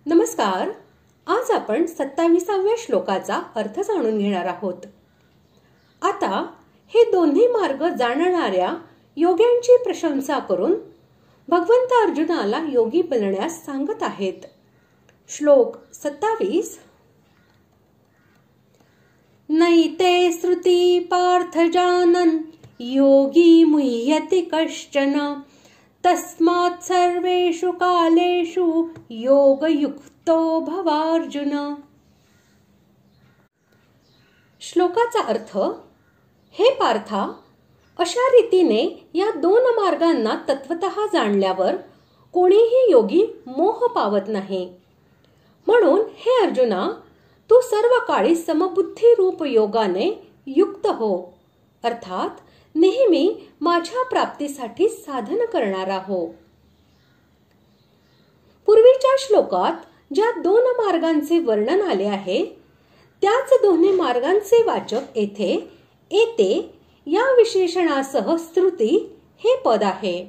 नमस्कार. आज आपण 27व्या श्लोकाचा अर्थ जाणून घेणार आहोत. आता हे दोन्ही मार्ग जाणणाऱ्या योग्यांची प्रशंसा करून भगवंत अर्जुनाला योगी बनण्यास सांगत आहेत. श्लोक 27. नैते श्रुती पार्थ जानन योगी मुह्यति कश्चन तस्मात् सर्वेषु कालेषु योगयुक्तो भवार्जुन. श्लोकाचा अर्थ: हे पार्था, अशा रीतीने या दोन मार्गांना तत्वतः जाणल्यावर कोणीही योगी मोह पावत नाही. म्हणून हे अर्जुना, तू सर्व काळी समबुद्धी रूप योगाने युक्त हो, अर्थात नेहमी माझ्या प्राप्तीसाठी साधन करणारा हो. पूर्वीच्या श्लोकात ज्या दोन मार्गांचे वर्णन आले आहे त्याच दोन्ही मार्गांचे वाचक येथे येते या विशेषणासह स्तुती हे पद आहे.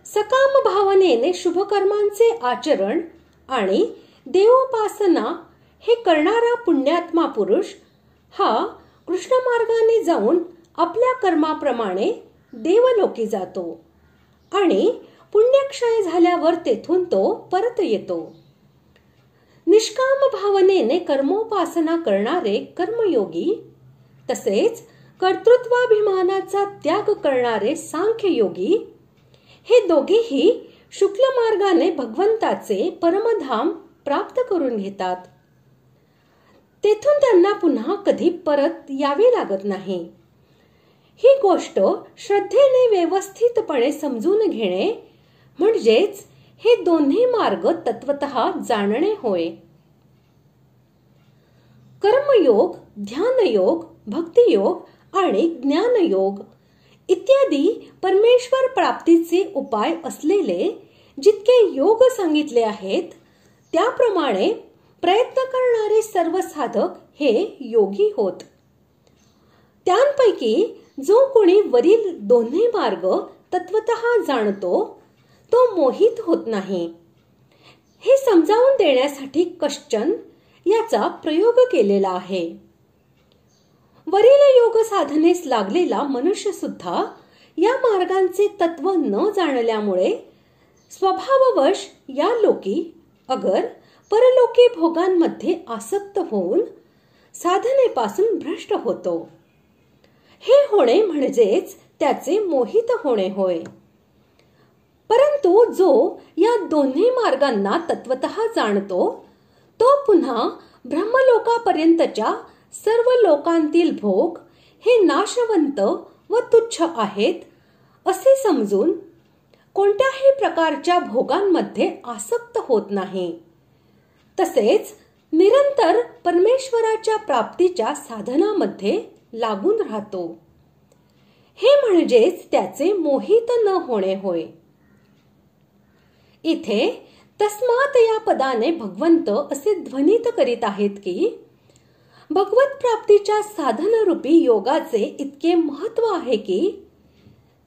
सकाम भावनेने शुभकर्मांचे आचरण आणि देवोपासना हे करणारा पुण्यात्मा पुरुष हा कृष्ण मार्गाने जाऊन आपल्या कर्माप्रमाणे देवलोकी जातो आणि पुण्यक्षय झाल्यावर तेथून तो परत येतो. निष्काम भावनेने कर्मोपासना करणारे कर्मयोगी तसेच कर्तृत्वाभिमानाचा त्याग करणारे सांख्ययोगी हे दोघेही शुक्ल मार्गाने भगवंताचे परमधाम प्राप्त करून घेतात. तेथून त्यांना पुन्हा कधी परत यावे लागत नाही. ही गोष्ट श्रद्धेने व्यवस्थितपणे समजून घेणे म्हणजेच हे दोन्ही मार्ग तत्वतः जाणणे होय. कर्मयोग, ध्यानयोग, भक्तियोग आणि ज्ञानयोग इत्यादी परमेश्वर प्राप्तीचे उपाय असलेले जितके योग सांगितले आहेत त्याप्रमाणे प्रयत्न करणारे सर्व साधक हे योगी होत. त्यांपैकी जो कोणी वरील दोन्ही मार्ग तत्वतः जाणतो तो मोहित होत नाही. हे समजावून देण्यासाठी कश्चन याचा प्रयोग केलेला आहे. वरील योग साधनेस लागलेला मनुष्य सुद्धा या मार्गांचे तत्व न जाणल्यामुळे स्वभाववश या लोकी अगर परलोकी भोगांमध्ये आसक्त होऊन साधनेपासून भ्रष्ट होतो. हे होणे म्हणजेच त्याचे मोहित होणे होय. परंतु जो या दोन्ही मार्गांना तत्वतः जाणतो तो पुन्हा ब्रह्मलोकापर्यंतच्या सर्व लोकांतील भोग हे नाशवंत व तुच्छ आहेत असे समजून कोणत्याही प्रकारच्या भोगांमध्ये आसक्त होत नाही. तसेच निरंतर परमेश्वराच्या प्राप्तीच्या साधनामध्ये लागून राहतो. हे म्हणजेच त्याचे मोहित न होणे होय. इथे तस्मात या पदाने भगवंत असे ध्वनित करीत आहेत की भगवत प्राप्तीच्या साधनरूपी योगाचे इतके महत्व आहे की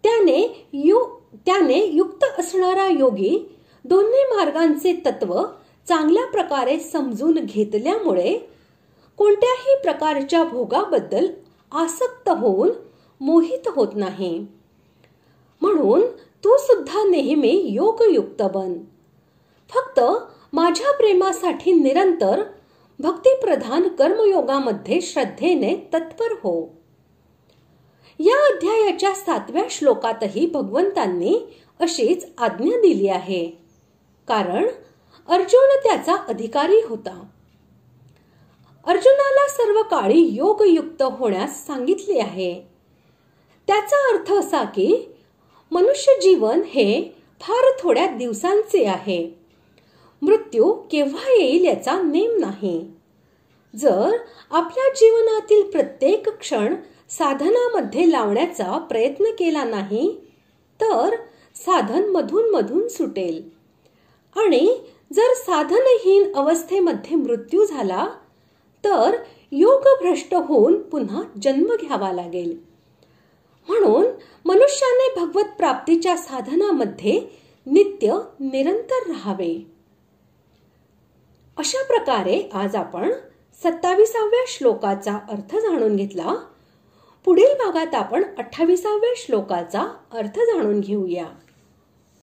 त्याने युक्त असणारा योगी दोन्ही मार्गांचे तत्व चांगल्या प्रकारे समजून घेतल्यामुळे कोणत्याही प्रकारच्या भोगाबद्दल आसक्त होऊन मोहित होत नाही. म्हणून तू सुद्धा नेहमी योगयुक्त बन. फक्त माझ्या प्रेमासाठी निरंतर भक्तिप्रधान कर्मयोगामध्ये श्रद्धेने तत्पर हो. या अध्यायाच्या 7व्या श्लोकातही भगवंतांनी अशीच आज्ञा दिली आहे. कारण अर्जुन त्याचा अधिकारी होता. अर्जुनाला सर्व काळी योगयुक्त होण्यास सांगितले आहे. त्याचा अर्थ असा की मनुष्य जीवन हे फार थोड्या दिवसांचे आहे. मृत्यू केव्हा येईल याचा नेम नाही. जर आपल्या जीवनातील प्रत्येक क्षण साधनामध्ये लावण्याचा प्रयत्न केला नाही तर साधन मधून मधून सुटेल आणि जर साधनहीन अवस्थेमध्ये मृत्यू झाला तर योग भ्रष्ट होऊन पुन्हा जन्म घ्यावा लागेल. म्हणून मनुष्याने भगवत प्राप्तीच्या साधनामध्ये नित्य निरंतर राहावे. अशा प्रकारे आज आपण 27व्या श्लोकाचा अर्थ जाणून घेतला. पुढील भागात आपण 28व्या श्लोकाचा अर्थ जाणून घेऊया.